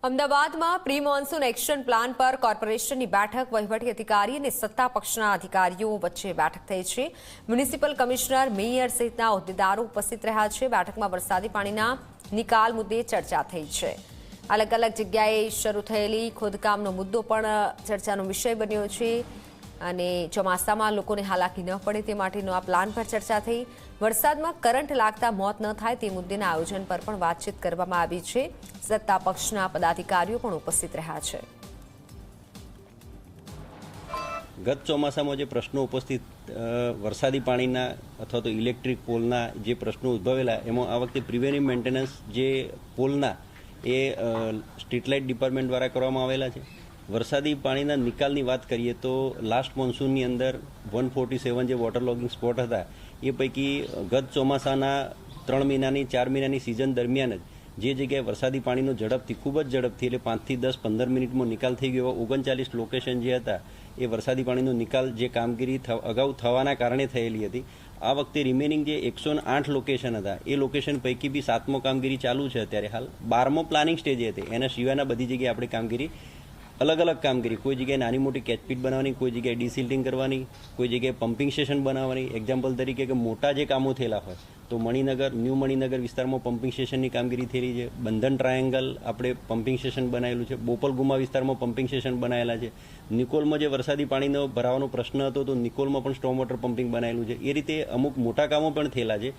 અમદાવાદમાં pre monsoon action plan પર કોર્પોરેશનની બેઠક વહીવટી અધિકારી અને સત્તા પક્ષના અધિકારીઓ વચ્ચે બેઠક થઈ છે। મ્યુનિસિપલ કમિશનર, મેયર સહિતના હોદ્દેદારો ઉપસ્થિત રહ્યા છે। બેઠકમાં વરસાદી પાણીના નિકાલ મુદ્દે ચર્ચા થઈ છે। અલગ અલગ જગ્યાએ શરૂ થયેલી ખોદકામનો મુદ્દો પણ ચર્ચાનો વિષય બન્યો છે અને ચોમાસામાં લોકોને હાલાકી ન પડે તે માટેનો આ પ્લાન પર ચર્ચા થઈ। વરસાદમાં કરંટ લાગતા મોત ન થાય તે મુદ્દેના આયોજન પર પણ વાતચીત કરવામાં આવી છે। સત્તા પક્ષના પદાધિકારીઓ પણ ઉપસ્થિત રહ્યા છે। ગત ચોમાસામાં જે પ્રશ્નો ઉપસ્થિત વરસાદી પાણીના અથવા તો ઇલેક્ટ્રિક પોલના જે પ્રશ્નો ઉદ્ભવેલા એમાં આ વખતે પ્રિવેન્ટિવ મેન્ટેનન્સ જે પોલના એ સ્ટ્રીટ લાઇટ ડિપાર્ટમેન્ટ દ્વારા કરવામાં આવેલા છે। વરસાદી પાણીના નિકાલની વાત કરીએ તો લાસ્ટ મોન્સૂનની અંદર 147 જે વોટર લોગિંગ સ્પોટ હતા એ પૈકી ગત ચોમાસાના 3 મહિનાની 4 મહિનાની સિઝન દરમિયાન જ જે જગ્યાએ વરસાદી પાણીનો ઝડપથી ખૂબ જ ઝડપથી એટલે 5 થી 10 15 મિનિટમાં નિકાલ થઈ ગયો 39 લોકેશન જે હતા એ વરસાદી પાણીનો નિકાલ જે કામગીરી અગાઉ થવાના કારણે થયેલી હતી। આ વખતે રિમેનિંગ જે 108 લોકેશન હતા એ લોકેશન પૈકી બી 7મો કામગીરી ચાલુ છે અત્યારે હાલ 12મો પ્લાનિંગ સ્ટેજે હતી। એના સિવાયના બધી જગ્યાએ આપણે કામગીરી અલગ અલગ કામગીરી કોઈ જગ્યાએ નાની મોટી કેચપીટ બનાવવાની, કોઈ જગ્યાએ ડિસિલ્ટિંગ કરવાની, કોઈ જગ્યાએ પમ્પિંગ સ્ટેશન બનાવવાની। એક્ઝામ્પલ તરીકે કે મોટા જે કામો થયેલા હોય તો મણિનગર, ન્યૂ મણિનગર વિસ્તારમાં પમ્પિંગ સ્ટેશનની કામગીરી થયેલી છે। બંધન ટ્રાયેંગલ આપણે પમ્પિંગ સ્ટેશન બનાવેલું છે। બોપલગુમા વિસ્તારમાં પમ્પિંગ સ્ટેશન બનાવેલા છે। નિકોલમાં જે વરસાદી પાણીનો ભરાવાનો પ્રશ્ન હતો તો નિકોલમાં પણ સ્ટોમ વોટર પમ્પિંગ બનાવેલું છે। એ રીતે અમુક મોટા કામો પણ થયેલા છે।